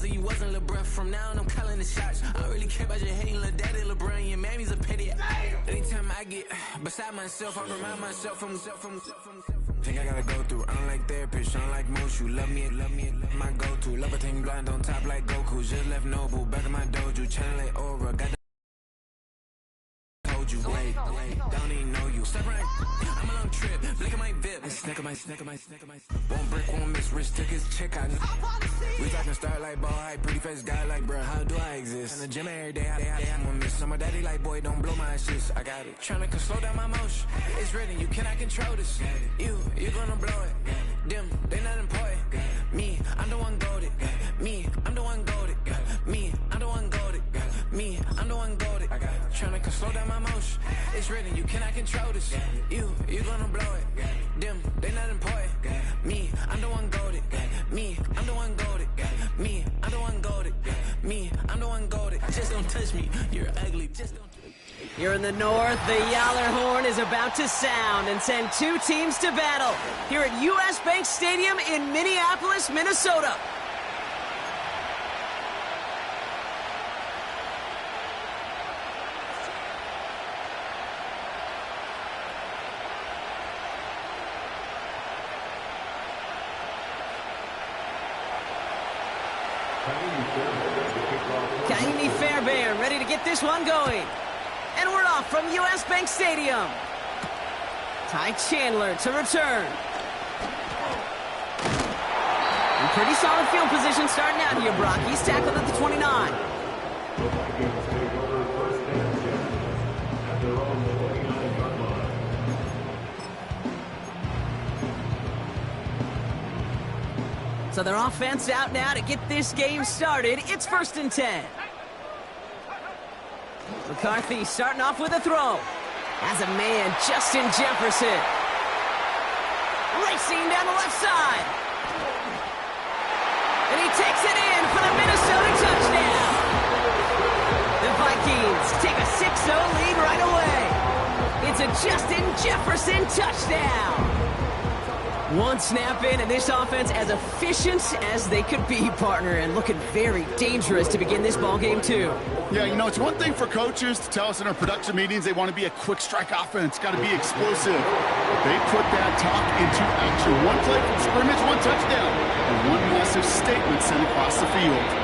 if you wasn't LeBron. From now on, I'm calling the shots. I don't really care about your hating, little daddy LeBron. Your mammy's a petty. Anytime I get beside myself, I remind myself from. Think I gotta go through. I don't like therapists, I don't like most. You love me, my go-to. Love a thing blind on top like Goku. Just left Noble, back in my dojo. Channel like Aura, got the told you. Wait, don't even know you. Step right, I'm a long trip. Blink at my VIP. Snack of my. Won't break, won't miss. Rich took his check out. We talking start like ball high, pretty face guy like, bruh, how do I exist? In the gym every day, I'm gonna miss. So my daddy like, boy, don't blow my assist. I got it. Tryna slow down my motion. It's written, you cannot control this. You gonna blow it. Them, they not important. Me, I'm the one goated. Me, I'm the one goated. Me, I'm the one goated. Me, I'm the one goated. I got it. Tryna slow down my motion. It's written, you cannot control this. You gonna blow it. Them, they not important. Me, I'm the one goated. Me, I'm the one goated. Me, I'm the one goated. Me, I'm the one goated. Just don't touch me. You're ugly. Just don't. Here in the north, the Yaller horn is about to sound and send two teams to battle here at U.S. Bank Stadium in Minneapolis, Minnesota. Kaimi Fairbairn ready to get this one going. And we're off from U.S. Bank Stadium. Ty Chandler to return. In pretty solid field position starting out here, Brock. He's tackled at the 29. So their offense out now to get this game started. It's 1st and 10. McCarthy starting off with a throw. As a man, Justin Jefferson. Racing down the left side. And he takes it in for the Minnesota touchdown. The Vikings take a 6-0 lead right away. It's a Justin Jefferson touchdown. One snap in, and this offense as efficient as they could be, partner, and looking very dangerous to begin this ball game too. Yeah, you know, it's one thing for coaches to tell us in our production meetings they want to be a quick strike offense, got to be explosive. They put that talk into action. One play from scrimmage, one touchdown, and one massive statement sent across the field.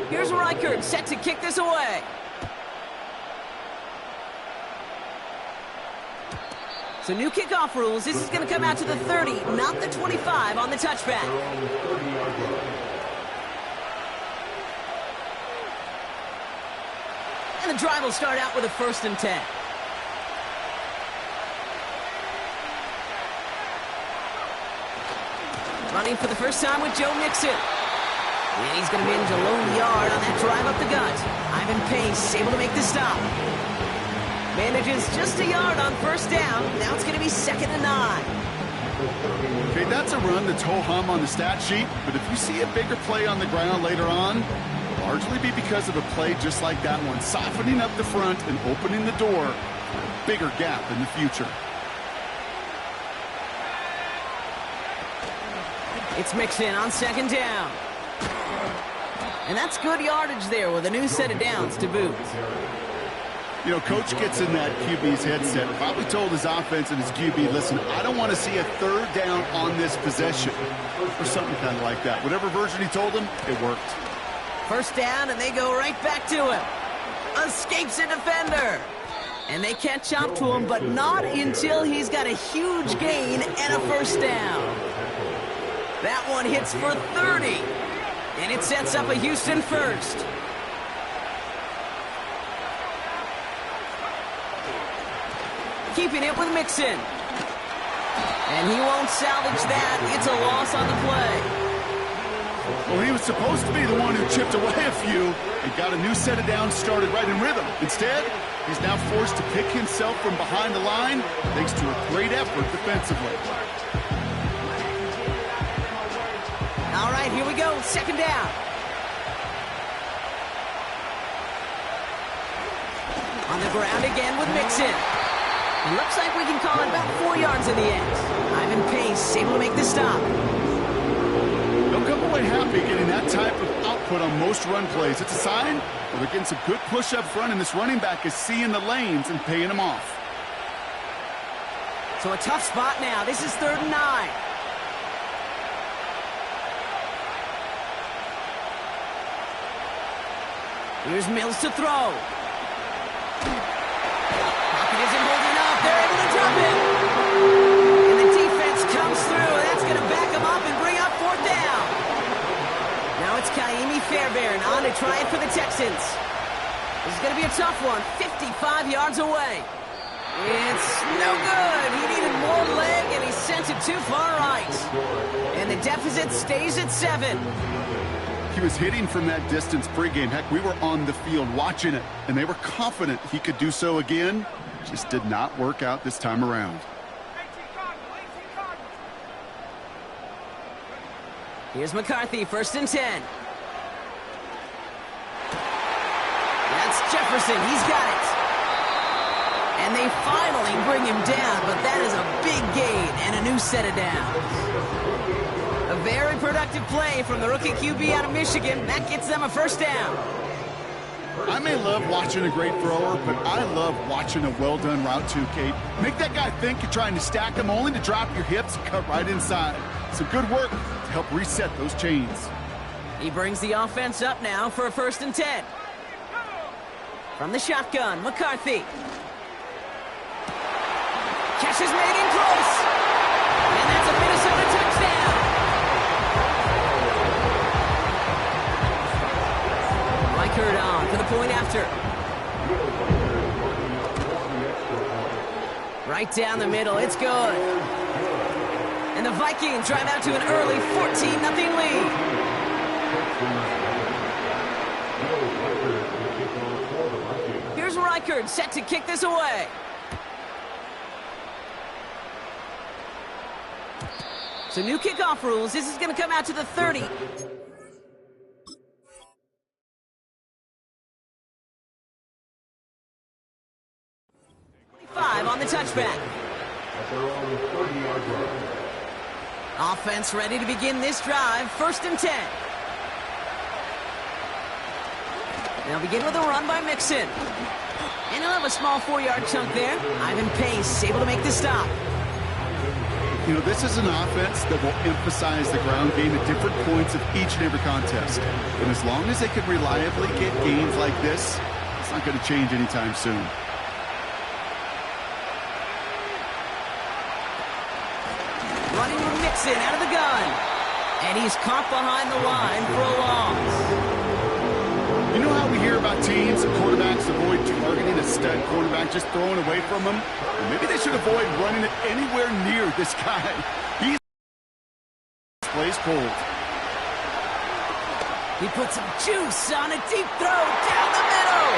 Here's Reichert set to kick this away. So new kickoff rules. This is going to come out to the 30, not the 25 on the touchback. And the drive will start out with a 1st and 10. Running for the first time with Joe Mixon. And he's going to manage a lone yard on that drive up the gut. Ivan Pace able to make the stop. Manages just a yard on 1st down. Now it's going to be 2nd and 9. Okay, that's a run that's ho-hum on the stat sheet, but if you see a bigger play on the ground later on, it'll largely be because of a play just like that one, softening up the front and opening the door for a bigger gap in the future. It's Mixon on 2nd down. And that's good yardage there with a new set of downs to boot. You know, coach gets in that QB's headset, probably told his offense and his QB, listen, I don't want to see a 3rd down on this possession, or something kind of like that. Whatever version he told him, it worked. 1st down, and they go right back to him. Escapes a defender. And they catch up to him, but not until he's got a huge gain and a 1st down. That one hits for 30. And it sets up a Houston 1st. Keeping it with Mixon. And he won't salvage that. It's a loss on the play. Well, he was supposed to be the one who chipped away a few and got a new set of downs started right in rhythm. Instead, he's now forced to pick himself from behind the line thanks to a great effort defensively. All right, here we go. 2nd down. On the ground again with Mixon. It looks like we can call it about 4 yards in the end. Ivan Pace able to make the stop. They'll come away happy getting that type of output on most run plays. It's a sign that they're getting some good push up front, and this running back is seeing the lanes and paying them off. So a tough spot now. This is 3rd and 9. Here's Mills to throw. Pocket isn't holding up. They're able to drop it. And the defense comes through. That's going to back them up and bring up 4th down. Now it's Kaimi Fairbairn on to try it for the Texans. This is going to be a tough one. 55 yards away. It's no good. He needed more leg, and he sent it too far right. And the deficit stays at 7. He was hitting from that distance pregame. Heck, we were on the field watching it, and they were confident he could do so again. Just did not work out this time around. Here's McCarthy, 1st and 10. That's Jefferson. He's got it. And they finally bring him down, but that is a big gain and a new set of downs. A very productive play from the rookie QB out of Michigan. That gets them a 1st down. I may love watching a great thrower, but I love watching a well-done route too, Kate. Make that guy think you're trying to stack him, only to drop your hips and cut right inside. Some good work to help reset those chains. He brings the offense up now for a 1st and 10. From the shotgun, McCarthy. Catch is made in close. And that's a Minnesota touchdown. Reichard on for the point after. Right down the middle. It's good. And the Vikings drive out to an early 14-0 lead. Here's Reichard set to kick this away. So new kickoff rules. This is going to come out to the 30. 25 on the touchback. Offense ready to begin this drive. 1st and 10. They'll begin with a run by Mixon. And he'll have a small 4-yard chunk there. Ivan Pace able to make the stop. You know, this is an offense that will emphasize the ground game at different points of each and every contest. And as long as they can reliably get gains like this, it's not going to change anytime soon. Running with Mixon out of the gun. And he's caught behind the line for a loss. You know how we hear about teams and quarterbacks avoid targeting a stud quarterback, just throwing away from him? Well, maybe they should avoid running it anywhere near this guy. He plays cold. He puts some juice on a deep throw down the middle.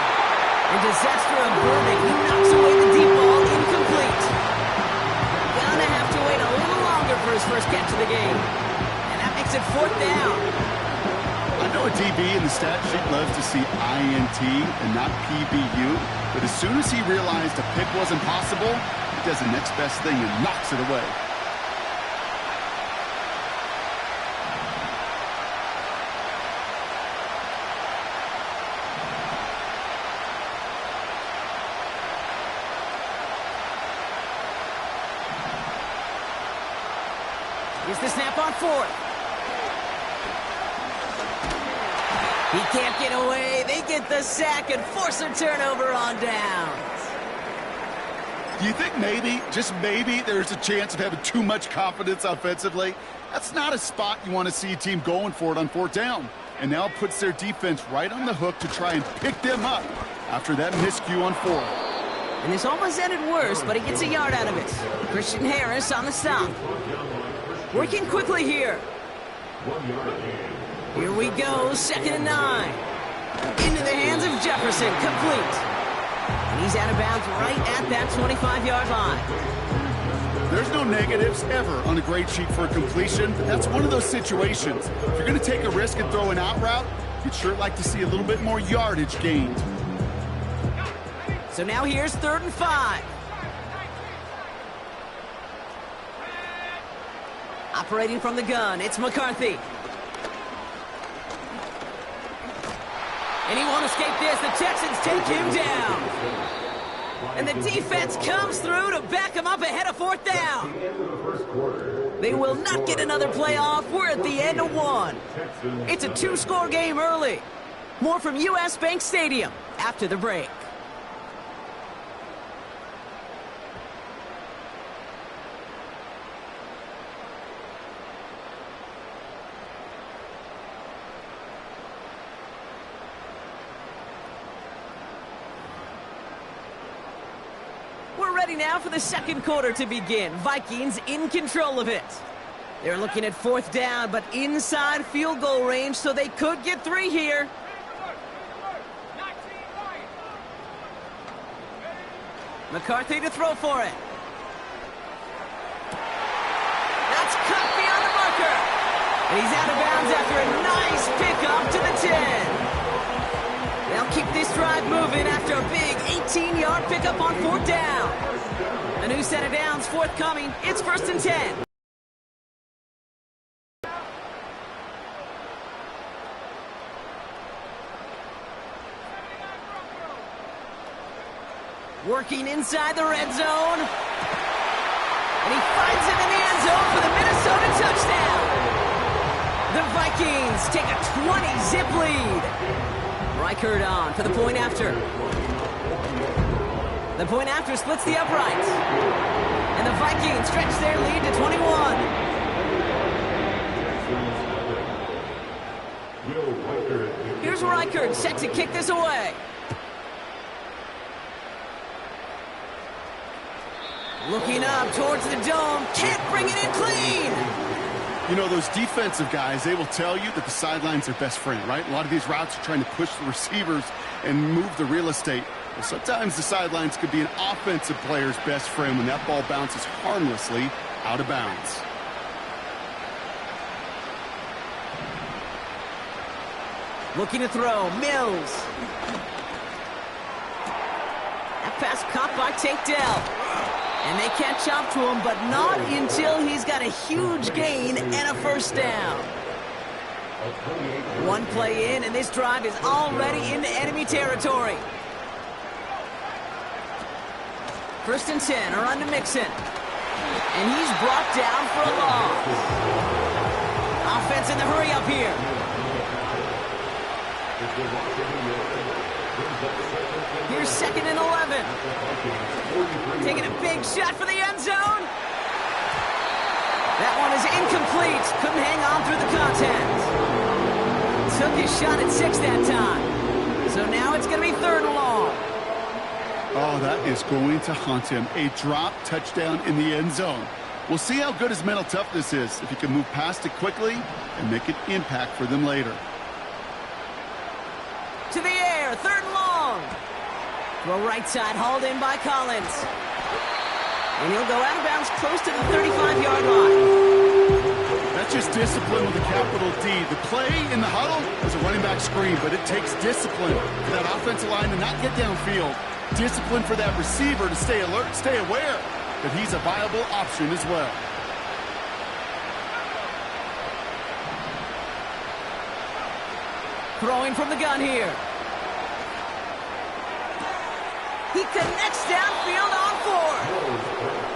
And disaster averted. He knocks away the deep ball, incomplete. Gonna have to wait a little longer for his first catch of the game. And that makes it 4th down. I know a DB in the stat sheet loves to see INT and not PBU, but as soon as he realized a pick wasn't possible, he does the next best thing and knocks it away. Here's the snap on 4th. He can't get away. They get the sack and force a turnover on downs. Do you think maybe, just maybe, there's a chance of having too much confidence offensively? That's not a spot you want to see a team going for it on 4th down. And now it puts their defense right on the hook to try and pick them up after that miscue on 4th. And this almost ended worse, but he gets a yard out of it. Christian Harris on the stop. Working quickly here. Here we go, 2nd and 9. Into the hands of Jefferson, complete. And he's out of bounds right at that 25-yard line. There's no negatives ever on a grade sheet for a completion, but that's one of those situations. If you're going to take a risk and throw an out route, you'd sure like to see a little bit more yardage gained. So now here's 3rd and 5. Operating from the gun, it's McCarthy. And he won't escape this. The Texans take him down. And the defense comes through to back him up ahead of 4th down. They will not get another play off. We're at the end of 1. It's a 2-score game early. More from U.S. Bank Stadium after the break. We're ready now for the 2nd quarter to begin. Vikings in control of it. They're looking at 4th down, but inside field goal range, so they could get 3 here. McCarthy to throw for it. That's cut beyond the marker. And he's out of bounds after a nice pickup to the 10. They'll keep this drive moving after a big 18-yard pickup on 4th down. A new set of downs forthcoming. It's 1st and 10. Working inside the red zone. And he finds him in the end zone for the Minnesota touchdown. The Vikings take a 20-zip lead. Reichert on for the point after. The point after splits the uprights. And the Vikings stretch their lead to 21. Here's Reichert set to kick this away. Looking up towards the dome. Can't bring it in clean. You know, those defensive guys, they will tell you that the sidelines are best friend, right? A lot of these routes are trying to push the receivers and move the real estate. Well, sometimes the sidelines could be an offensive player's best friend when that ball bounces harmlessly out of bounds. Looking to throw. Mills. That pass caught by Tate Dell. And they catch up to him, but not until he's got a huge gain and a 1st down. 1 play in, and this drive is already into enemy territory. 1st and 10, a run to Mixon. And he's brought down for a loss. Offense in the hurry up here. Here's 2nd and 11. Taking a big shot for the end zone. That one is incomplete. Couldn't hang on through the contact. Took his shot at 6 that time. So now it's going to be 3rd and long. Oh, that is going to haunt him. A drop touchdown in the end zone. We'll see how good his mental toughness is, if he can move past it quickly and make an impact for them later. To the air, 3rd and long. Throw right side, hauled in by Collins. And he'll go out of bounds close to the 35-yard line. That's just discipline with a capital D. The play in the huddle is a running back screen, but it takes discipline for that offensive line to not get downfield. Discipline for that receiver to stay alert, stay aware that he's a viable option as well. Throwing from the gun here. He connects downfield on 4th.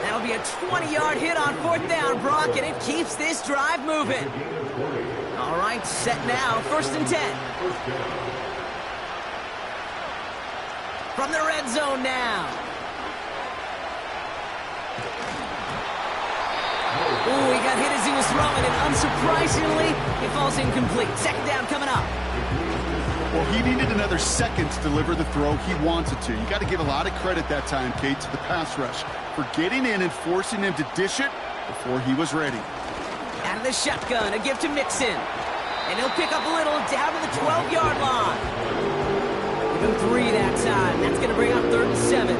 That'll be a 20-yard hit on 4th down, Brock, and it keeps this drive moving. All right, set now, 1st and 10. From the red zone now. Ooh, he got hit as he was throwing, and unsurprisingly, it falls incomplete. 2nd down coming up. Well, he needed another second to deliver the throw he wanted to. You got to give a lot of credit that time, Kate, to the pass rush for getting in and forcing him to dish it before he was ready. Out of the shotgun, a give to Mixon. And he'll pick up a little down to the 12-yard line. Give him 3 that time. That's going to bring up 3rd and 7.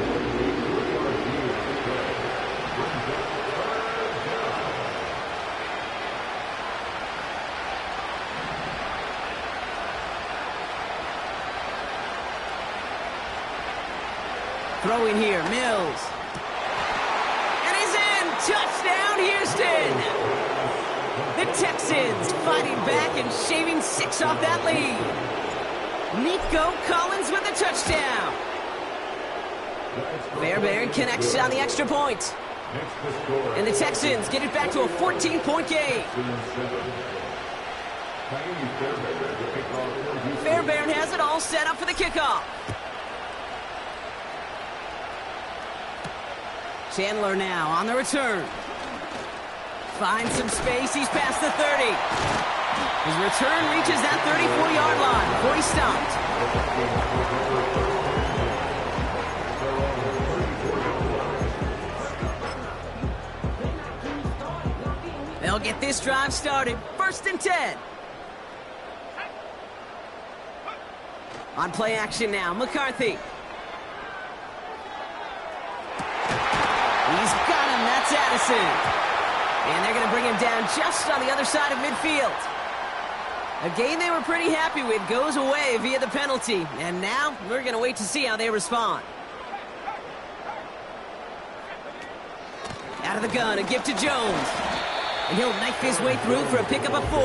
Throwing here, Mills. And he's in! Touchdown, Houston! The Texans fighting back and shaving 6 off that lead. Nico Collins with the touchdown. Fairbairn connects on the extra point. And the Texans get it back to a 14-point game. Fairbairn has it all set up for the kickoff. Chandler now on the return. Finds some space. He's past the 30. His return reaches that 34-yard line before he's stopped. They'll get this drive started. 1st and 10. On play action now, McCarthy. He's got him. That's Addison. And they're going to bring him down just on the other side of midfield. A game they were pretty happy with goes away via the penalty. And now we're going to wait to see how they respond. Out of the gun, a gift to Jones. And he'll knife his way through for a pickup of 4.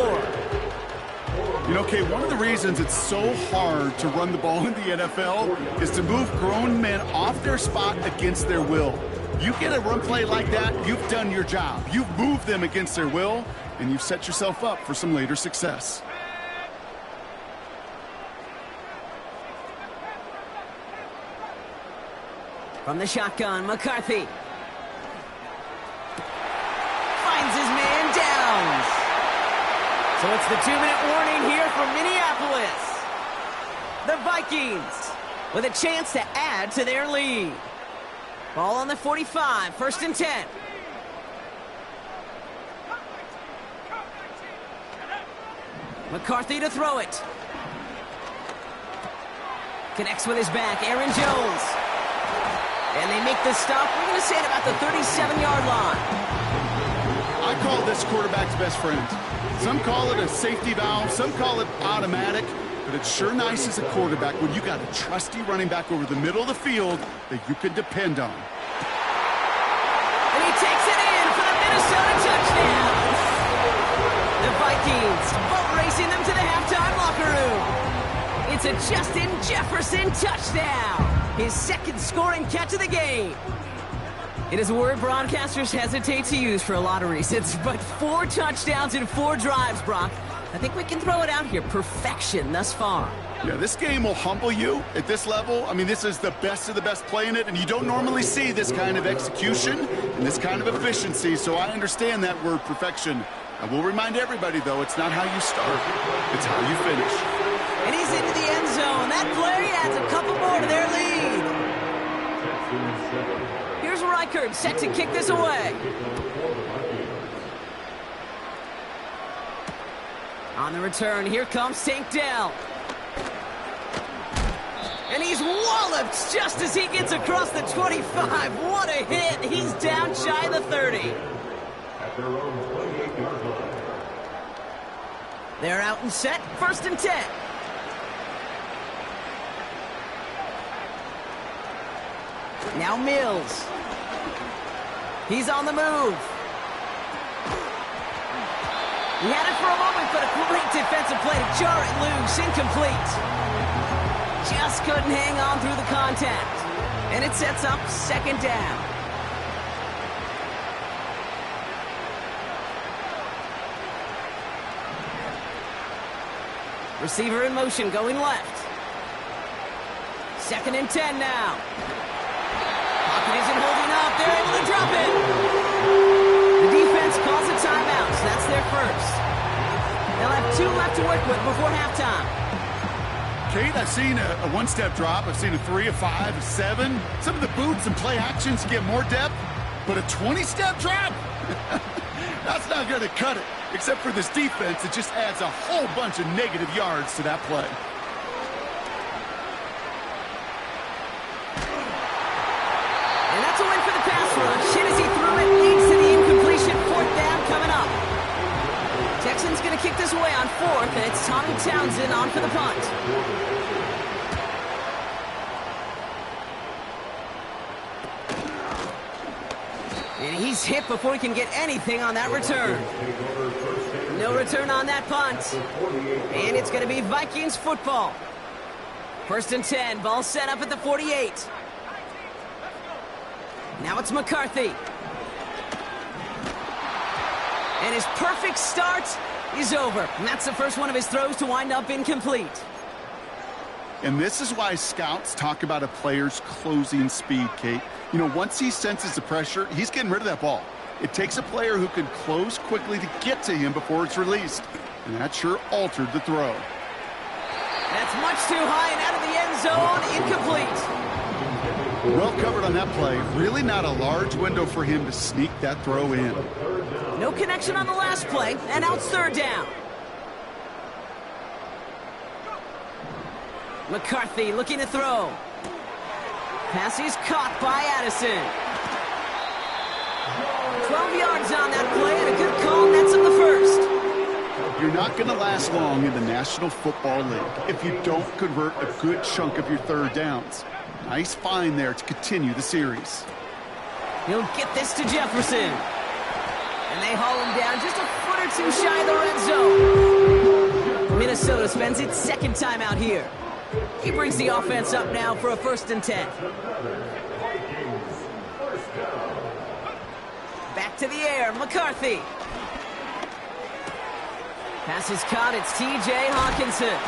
You know, Kay, one of the reasons it's so hard to run the ball in the NFL is to move grown men off their spot against their will. You get a run play like that, you've done your job. You've moved them against their will, and you've set yourself up for some later success. From the shotgun, McCarthy. Finds his man Downs. So it's the 2-minute warning here from Minneapolis. The Vikings with a chance to add to their lead. Ball on the 45, 1st and 10. McCarthy to throw it. Connects with his back, Aaron Jones. And they make the stop, we're going to say it about the 37-yard line. I call this quarterback's best friend. Some call it a safety valve, some call it automatic. But it's sure nice as a quarterback when you got a trusty running back over the middle of the field that you can depend on. And he takes it in for the Minnesota touchdown. The Vikings boat racing them to the halftime locker room. It's a Justin Jefferson touchdown. His 2nd scoring catch of the game. It is a word broadcasters hesitate to use for a lot of reasons, but 4 touchdowns in 4 drives, Brock. I think we can throw it out here. Perfection thus far. Yeah, this game will humble you at this level. I mean, this is the best of the best playing it, and you don't normally see this kind of execution and this kind of efficiency, so I understand that word perfection. I will remind everybody, though, it's not how you start, it's how you finish. And he's into the end zone. That play adds a couple more to their lead. Here's Reichard set to kick this away. On the return, here comes Tank Dell. And he's walloped just as he gets across the 25. What a hit. He's down shy of the 30. They're out and set. 1st and 10. Now Mills. He's on the move. He had it for a moment, but a great defensive play to jar it loose. Incomplete. Just couldn't hang on through the contact. And it sets up 2nd down. Receiver in motion, going left. 2nd and 10 now. Pocket isn't holding up. They're able to drop it. The defense calls a timeout, so that's their first. They'll have 2 left to work with before halftime. Kate, I've seen a 1-step drop. I've seen a 3, a 5, a 7. Some of the boots and play actions get more depth, but a 20-step drop? That's not going to cut it, except for this defense. It just adds a whole bunch of negative yards to that play. And that's a win for the pass rush. Hit as he threw it, leads to the incompletion. 4th down coming up. Texans going to kick this away on 4th, and it's Tommy Townsend on for the punt. He's hit before he can get anything on that return. No return on that punt. And it's going to be Vikings football. 1st and 10, ball set up at the 48. Now it's McCarthy. And his perfect start is over. And that's the first one of his throws to wind up incomplete. And this is why scouts talk about a player's closing speed, Kate. You know, once he senses the pressure, he's getting rid of that ball. It takes a player who can close quickly to get to him before it's released. And that sure altered the throw. That's much too high and out of the end zone. Incomplete. Well covered on that play. Really not a large window for him to sneak that throw in. No connection on the last play, and now it's 3rd down. McCarthy looking to throw. Pass is caught by Addison. 12 yards on that play, and a good call nets up the first. You're not going to last long in the National Football League if you don't convert a good chunk of your 3rd downs. Nice find there to continue the series. He'll get this to Jefferson. And they haul him down just a foot or two shy of the red zone. Minnesota spends its 2nd time out here. He brings the offense up now for a 1st and 10. Back to the air, McCarthy. Pass is caught, it's T.J. Hawkinson.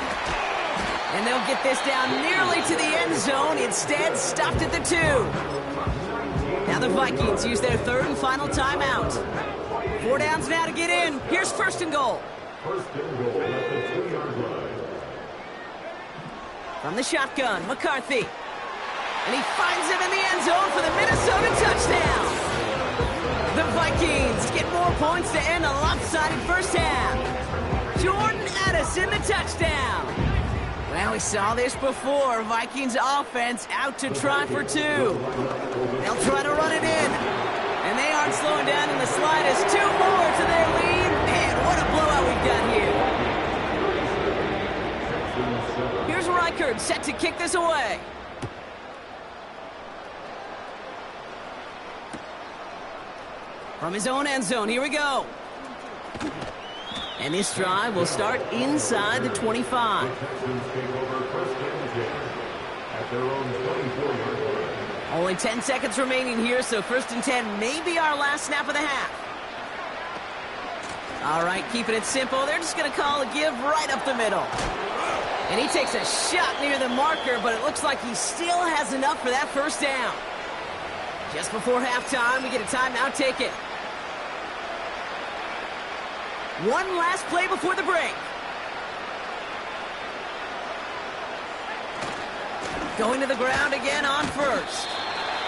And they'll get this down nearly to the end zone. Instead, stopped at the 2. Now the Vikings use their 3rd and final timeout. 4 downs now to get in. Here's 1st and goal. From the shotgun, McCarthy. And he finds him in the end zone for the Minnesota touchdown. The Vikings get more points to end a lopsided first half. Jordan Addison, the touchdown. Well, we saw this before. Vikings offense out to try for 2. They'll try to run it in. And they aren't slowing down in the slightest. 2 more to their lead. Man, what a blowout we've got here. Here's Reichard set to kick this away. From his own end zone, here we go. And this drive will start inside the 25. Only 10 seconds remaining here, so 1st and 10 may be our last snap of the half. All right, keeping it simple. They're just going to call a give right up the middle. And he takes a shot near the marker, but it looks like he still has enough for that 1st down. Just before halftime, we get a timeout taken. One last play before the break. Going to the ground again on 1st.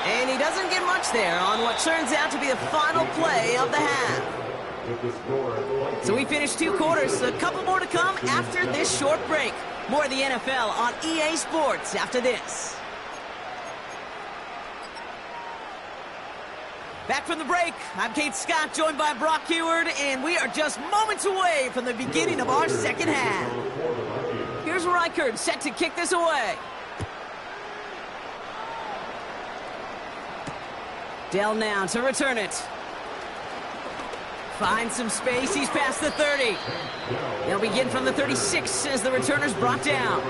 And he doesn't get much there on what turns out to be the final play of the half. So we finished 2 quarters, a couple more to come after this short break. More of the NFL on EA Sports after this. Back from the break, I'm Kate Scott, joined by Brock Heward, and we are just moments away from the beginning of our 2nd half. Here's Reichard set to kick this away. Dell now to return it. Finds some space, he's past the 30. They'll begin from the 36 as the returner's brought down.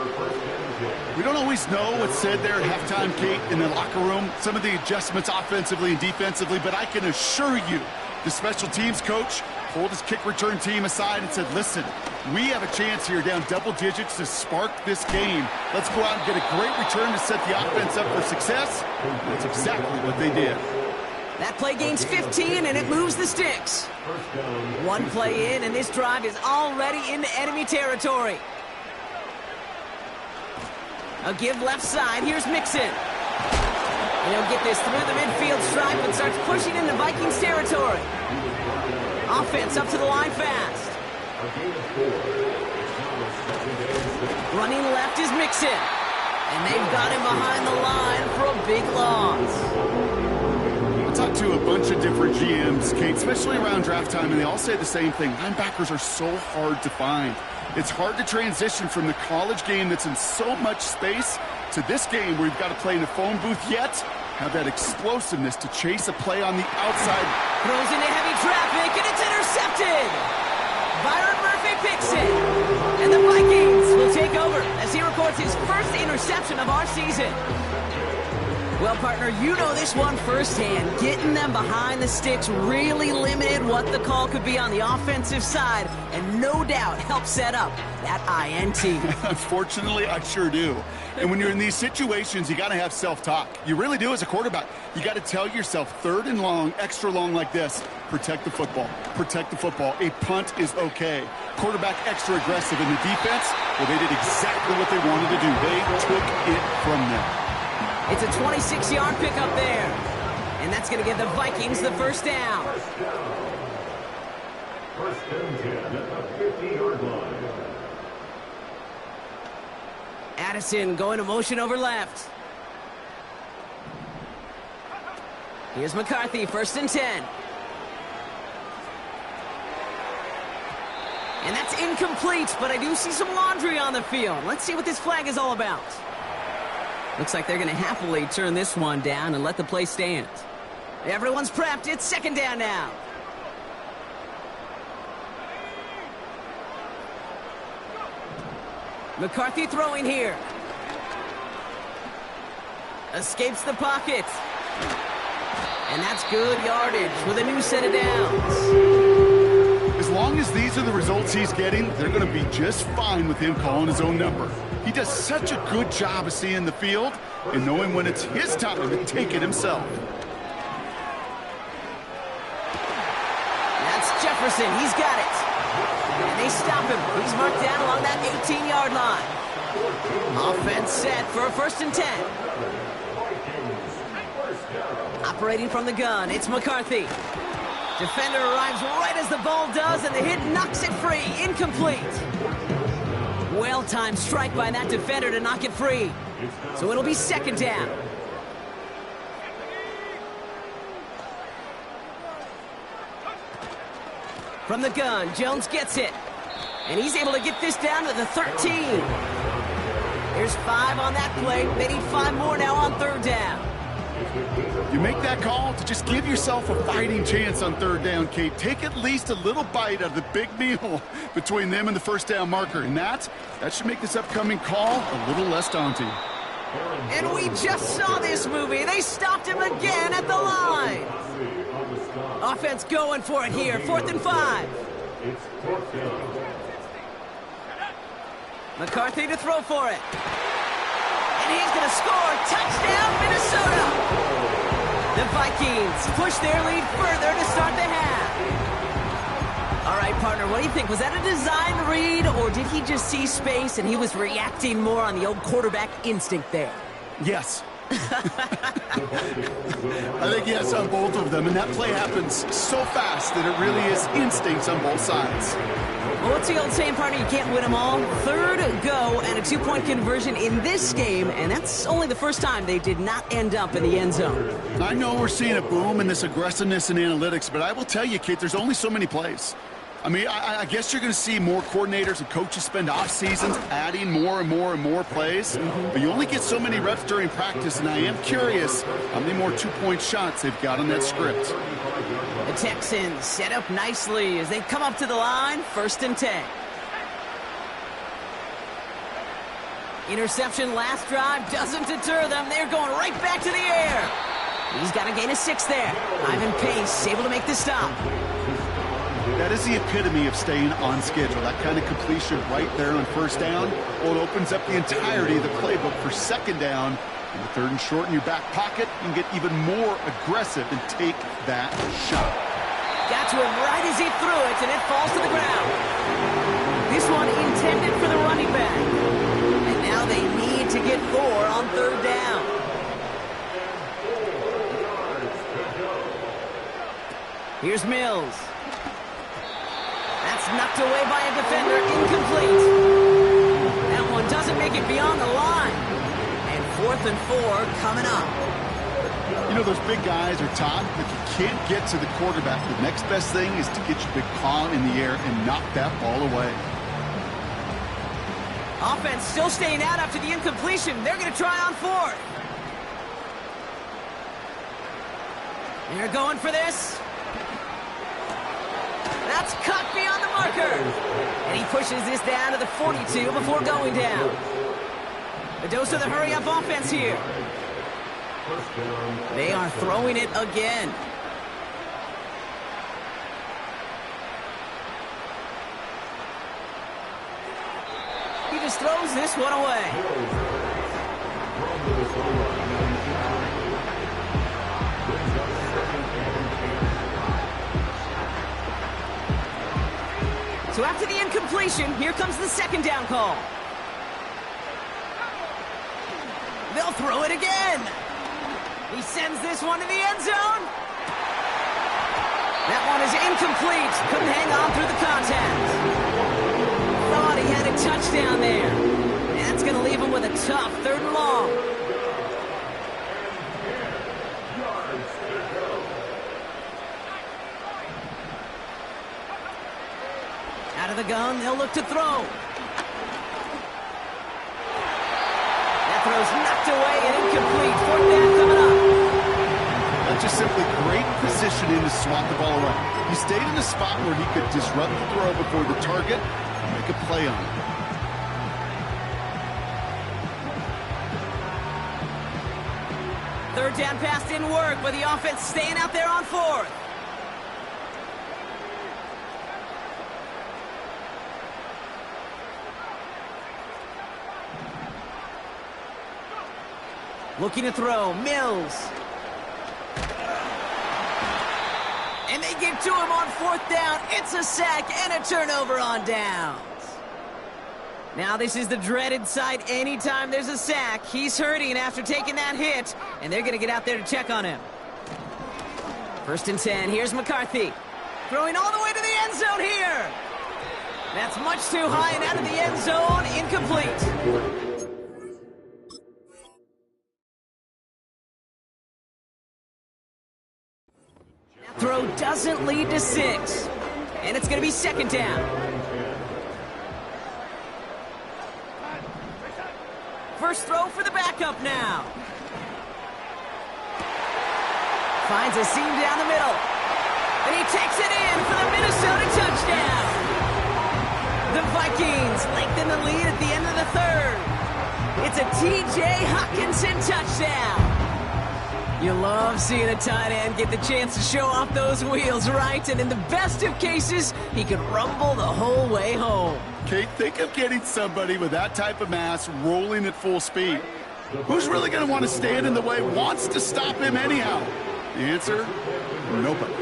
We don't always know what's said there at halftime, Kate, in the locker room. Some of the adjustments offensively and defensively, but I can assure you the special teams coach pulled his kick return team aside and said, listen, we have a chance here down double digits to spark this game. Let's go out and get a great return to set the offense up for success. That's exactly what they did. That play gains 15, and it moves the sticks. 1 play in, and this drive is already into enemy territory. A give left side. Here's Mixon. And he'll get this through the midfield stripe and starts pushing into Vikings territory. Offense up to the line fast. Running left is Mixon. And they've got him behind the line for a big loss. I talked to a bunch of different GMs, Kate, especially around draft time, and they all say the same thing. Linebackers are so hard to find. It's hard to transition from the college game that's in so much space to this game where you've got to play in a phone booth, yet have that explosiveness to chase a play on the outside. Throws into heavy traffic, and it's intercepted. Byron Murphy picks it. And the Vikings will take over as he records his first interception of our season. Well, partner, you know this one firsthand. Getting them behind the sticks really limited what the call could be on the offensive side, and no doubt helped set up that INT. Unfortunately, I sure do. And when you're in these situations, you got to have self-talk. You really do as a quarterback. You got to tell yourself, third and long, extra long like this, protect the football. Protect the football. A punt is okay. Quarterback extra aggressive in the defense, well, they did exactly what they wanted to do. They took it from them. It's a 26-yard pickup there. And that's going to give the Vikings the first down. First and 10 at the 50-yard line. Addison going to motion over left. Here's McCarthy, first and 10. And that's incomplete, but I do see some laundry on the field. Let's see what this flag is all about. Looks like they're going to happily turn this one down and let the play stand. Everyone's prepped. It's second down now. McCarthy throwing here. Escapes the pocket. And that's good yardage with a new set of downs. As long as these are the results he's getting, they're going to be just fine with him calling his own number. He does such a good job of seeing the field and knowing when it's his time to take it himself. That's Jefferson. He's got it. And they stop him. He's marked down along that 18-yard line. Offense set for a first and 10. Operating from the gun, it's McCarthy. Defender arrives right as the ball does, and the hit knocks it free. Incomplete. Well-timed strike by that defender to knock it free. So it'll be second down. From the gun, Jones gets it. And he's able to get this down to the 13. There's 5 on that play. They need 5 more now on third down. You make that call to just give yourself a fighting chance on third down, Kate. Take at least a little bite out of the big meal between them and the first down marker. And that should make this upcoming call a little less daunting. And we just saw this movie. They stopped him again at the line. Offense going for it here. 4th and 5. McCarthy to throw for it. And he's going to score. Touchdown, Minnesota. The Vikings push their lead further to start the half. All right, partner, what do you think? Was that a design read, or did he just see space and he was reacting more on the old quarterback instinct there? Yes. I think yes on both of them, and that play happens so fast that it really is instincts on both sides. Well, what's the old saying, partner? You can't win them all. Third go and a 2-point conversion in this game, and that's only the first time they did not end up in the end zone. I know we're seeing a boom in this aggressiveness in analytics, but I will tell you, Kate, there's only so many plays. I mean, I guess you're going to see more coordinators and coaches spend off seasons adding more and more and more plays, but you only get so many reps during practice, and I am curious how many more 2-point shots they've got on that script. The Texans set up nicely as they come up to the line, 1st and 10. Interception last drive doesn't deter them. They're going right back to the air. He's got a gain of 6 there. Ivan Pace able to make the stop. That is the epitome of staying on schedule. That kind of completion right there on first down. Well, it opens up the entirety of the playbook for second down. In the 3rd and short in your back pocket, you can get even more aggressive and take that shot. Got to him right as he threw it, and it falls to the ground. This one intended for the running back. And now they need to get 4 on third down. Here's Mills. That's knocked away by a defender, incomplete. That one doesn't make it beyond the line. And 4th and 4 coming up. You know, those big guys are taught if you can't get to the quarterback, the next best thing is to get your big palm in the air and knock that ball away. Offense still staying out after the incompletion. They're going to try on 4th. They're going for this. That's cut beyond the marker. And he pushes this down to the 42 before going down. A dose of the hurry-up offense here. They are throwing it again. He just throws this one away. So after the incompletion, here comes the second down call. They'll throw it again. He sends this one to the end zone. That one is incomplete. Couldn't hang on through the contact. Thought he had a touchdown there. And that's going to leave him with a tough 3rd and long. Out of the gun, they'll look to throw. That throw's knocked away and incomplete. 4th down coming up. That's just simply great positioning to swat the ball away. He stayed in a spot where he could disrupt the throw before the target and make a play on it. Third down pass didn't work, but the offense staying out there on 4th. Looking to throw, Mills. And they get to him on 4th down. It's a sack and a turnover on downs. Now this is the dreaded sight anytime there's a sack. He's hurting after taking that hit, and they're going to get out there to check on him. 1st and 10, here's McCarthy. Throwing all the way to the end zone here. That's much too high and out of the end zone, incomplete. Throw doesn't lead to 6. And it's going to be 2nd down. First throw for the backup now. Finds a seam down the middle. And he takes it in for the Minnesota touchdown. The Vikings lengthen the lead at the end of the 3rd. It's a T.J. Hockenson touchdown. You love seeing a tight end get the chance to show off those wheels, right? And in the best of cases, he could rumble the whole way home. Kate, think of getting somebody with that type of mass rolling at full speed. Who's really going to want to stand in the way, wants to stop him anyhow? The answer, nobody.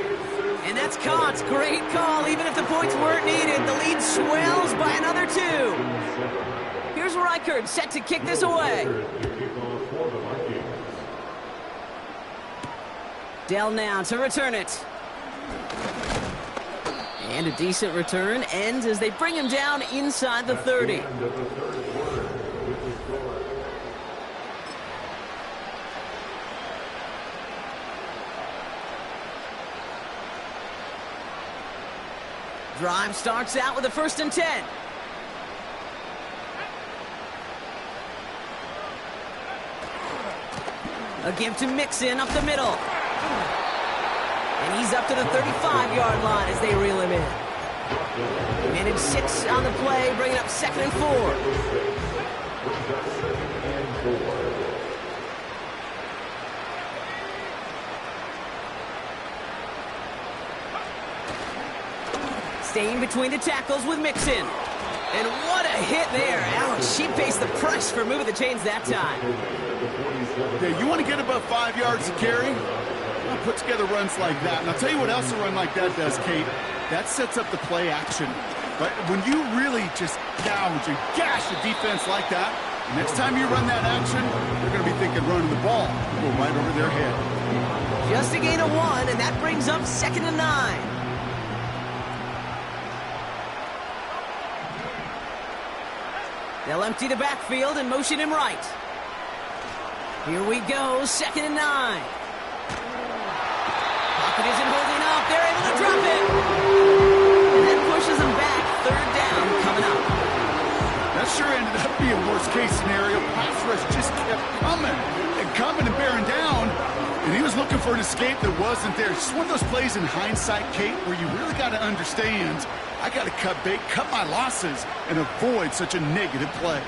And that's caught. Great call. Even if the points weren't needed, the lead swells by another 2. Here's Reichard set to kick this away. Dell now to return it. And a decent return ends as they bring him down inside the 30. Drive starts out with a 1st and 10. A give to Mixon up the middle. And he's up to the 35-yard line as they reel him in. Managed 6 on the play, bringing up 2nd and 4. Staying between the tackles with Mixon. And what a hit there. Ouch, she pays the price for moving the chains that time. Yeah, you want to get above 5 yards to carry? Well, put together runs like that. And I'll tell you what else a run like that does, Kate. That sets up the play action. But when you really just gouge and gash a defense like that, next time you run that action, they're going to be thinking running the ball. Go right over their head. Just a gain of 1, and that brings up 2nd and 9. They'll empty the backfield and motion him right. Here we go, 2nd and 9. Pocket isn't holding up. They're able to drop it. And that pushes them back. 3rd down coming up. That sure ended up being worst-case scenario. Pass rush just kept coming and bearing down. And he was looking for an escape that wasn't there. It's one of those plays in hindsight, Kate, where you really got to understand, I got to cut bait, cut my losses, and avoid such a negative play.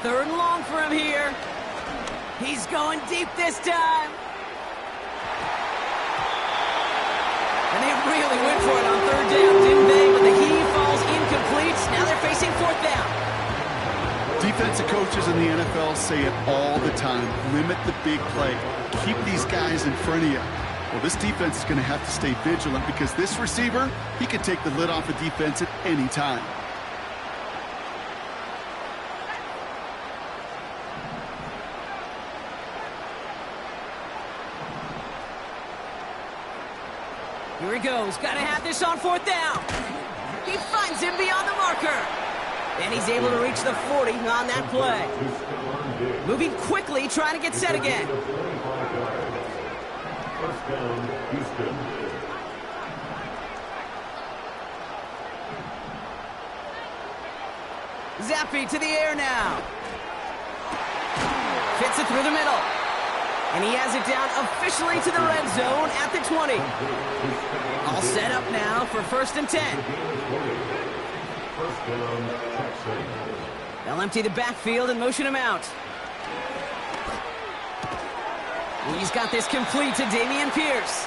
Third and long for him here. He's going deep this time. And they really went for it on third down, didn't they? But the heave falls incomplete. Now they're facing fourth down. Defensive coaches in the NFL say it all the time. Limit the big play. Keep these guys in front of you. Well, this defense is going to have to stay vigilant because this receiver, he can take the lid off a defense at any time. Here he goes. Got to have this on fourth down. He finds him beyond the marker. And he's able to reach the 40 on that play. Moving quickly, trying to get set again. First down, Houston. Zappy to the air now. Fits it through the middle. And he has it down officially to the red zone at the 20. All set up now for 1st and 10. First down, Texans. They'll empty the backfield and motion him out. He's got this complete to Dameon Pierce.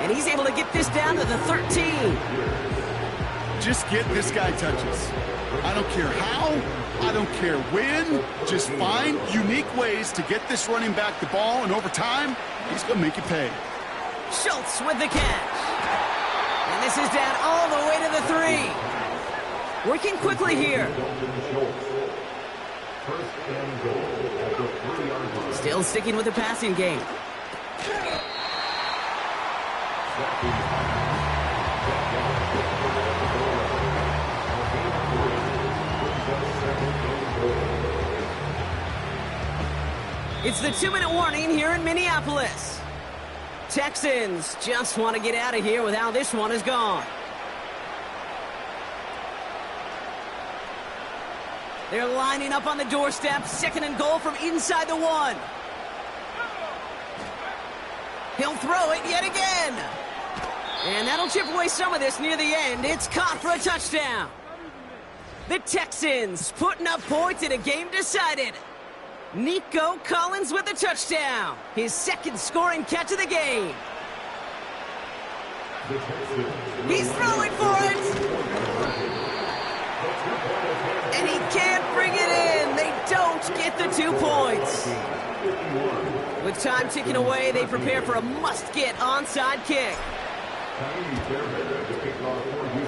And he's able to get this down to the 13. Just get this guy touches. I don't care how, I don't care when. Just find unique ways to get this running back the ball, and over time, he's going to make you pay. Schultz with the catch. And this is down all the way to the 3. Working quickly here. First and goal at the 3-yard line. Still sticking with the passing game. It's the 2-minute warning here in Minneapolis. Texans just want to get out of here with how this one is gone. They're lining up on the doorstep. 2nd and goal from inside the 1. He'll throw it yet again. And that'll chip away some of this near the end. It's caught for a touchdown. The Texans putting up points in a game decided. Nico Collins with the touchdown. His 2nd scoring catch of the game. He's throwing for it. And he can't bring it in. They don't get the 2 points. With time ticking away, they prepare for a must-get onside kick.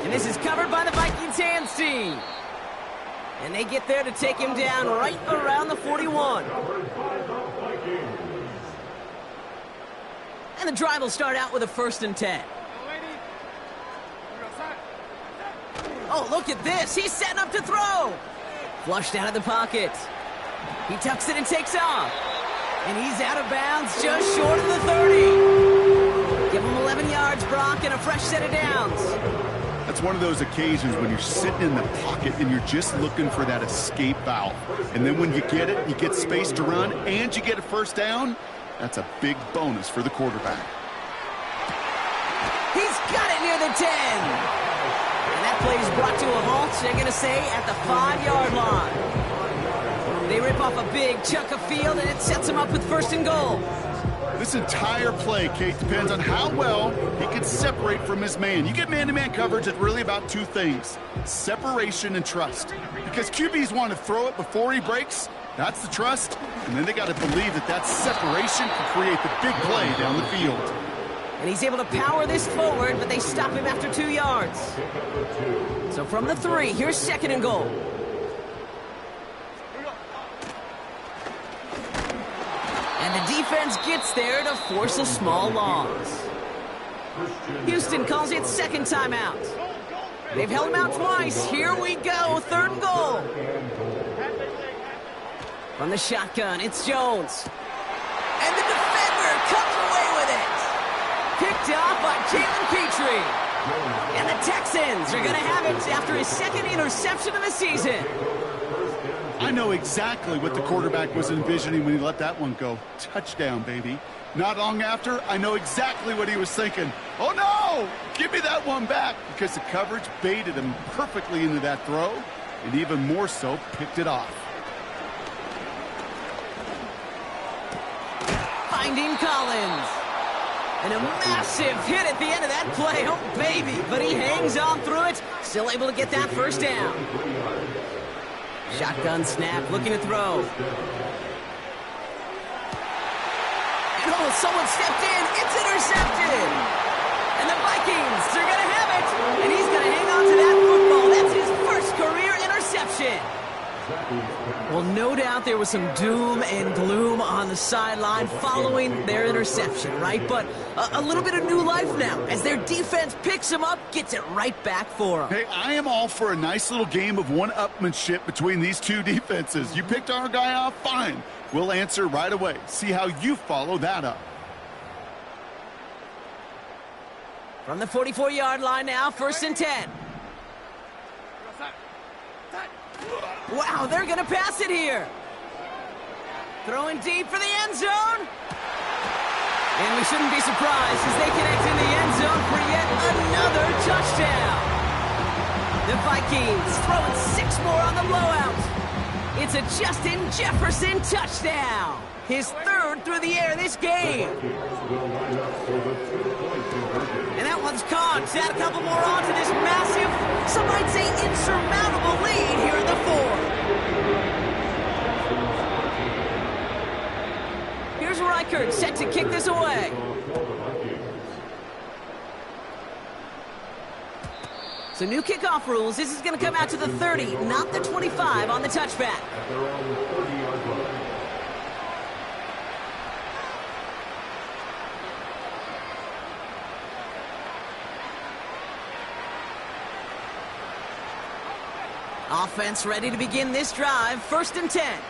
And this is covered by the Vikings hands team. And they get there to take him down right around the 41. And the drive will start out with a 1st and 10. Oh, look at this. He's setting up to throw. Flushed out of the pocket. He tucks it and takes off. And he's out of bounds just short of the 30. Give him 11 yards, Brock, and a fresh set of downs. That's one of those occasions when you're sitting in the pocket and you're just looking for that escape valve. And then when you get it, you get space to run, and you get a 1st down. That's a big bonus for the quarterback. He's got it near the 10. And that play is brought to a halt, they're going to say, at the 5-yard line. They rip off a big chunk of field, and it sets them up with 1st and goal. This entire play, Kate, depends on how well he can separate from his man. You get man-to-man coverage, it's really about 2 things: separation and trust. Because QBs want to throw it before he breaks. That's the trust. And then they got to believe that that separation can create the big play down the field. And he's able to power this forward, but they stop him after 2 yards. So from the 3, here's 2nd and goal. And the defense gets there to force a small loss. Houston calls it 2nd timeout. They've held him out twice. Here we go, 3rd and goal. From the shotgun, it's Jones. And the defender comes away with it. Picked off by Jalen Petrie. And the Texans are going to have it after his 2nd interception of the season. I I know exactly what the quarterback was envisioning when he let that one go. Touchdown, baby. Not long after, I know exactly what he was thinking. Oh, no! Give me that one back, because the coverage baited him perfectly into that throw, and even more so, picked it off. Finding Collins. And a massive hit at the end of that play. Oh, baby. But he hangs on through it. Still able to get that first down. Shotgun snap, looking to throw. And oh, someone stepped in. It's intercepted. And the Vikings are going to have it. And he's going to hang on to that football. That's his first career interception. Well, no doubt there was some doom and gloom on the sideline following their interception, right? But a little bit of new life now as their defense picks him up, gets it right back for him. Hey, I am all for a nice little game of one-upmanship between these two defenses. You picked our guy off, fine. We'll answer right away. See how you follow that up. From the 44-yard line now, 1st and 10. Wow, they're going to pass it here. Throwing deep for the end zone. And we shouldn't be surprised as they connect in the end zone for yet another touchdown. The Vikings throwing 6 more on the blowout. It's a Justin Jefferson touchdown. His 3rd through the air this game. And that one's caught. Add a couple more on to this massive, some might say insurmountable lead here in the 4th. Here's Reichert set to kick this away. So new kickoff rules. This is going to come out to the 30, not the 25 on the touchback. Offense ready to begin this drive. 1st and 10.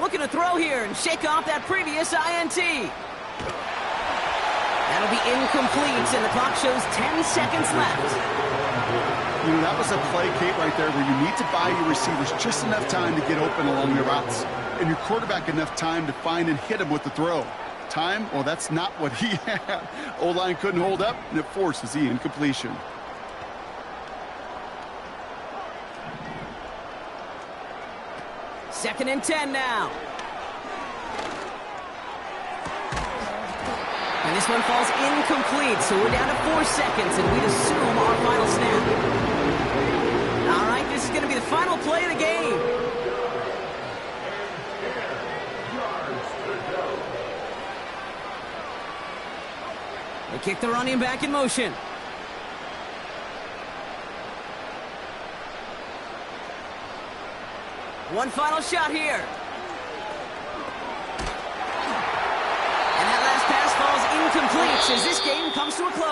Looking to throw here and shake off that previous INT. That'll be incomplete, and the clock shows 10 seconds left. You know, that was a play, Kate, right there, where you need to buy your receivers just enough time to get open along their routes, and your quarterback enough time to find and hit him with the throw. Time? Well, that's not what he had. O-line couldn't hold up, and it forces the incompletion. Second and 10 now. And this one falls incomplete, so we're down to 4 seconds, and we'd assume our final snap. All right, this is going to be the final play of the game. They kick the running back in motion. One final shot here. And that last pass falls incomplete as this game comes to a close.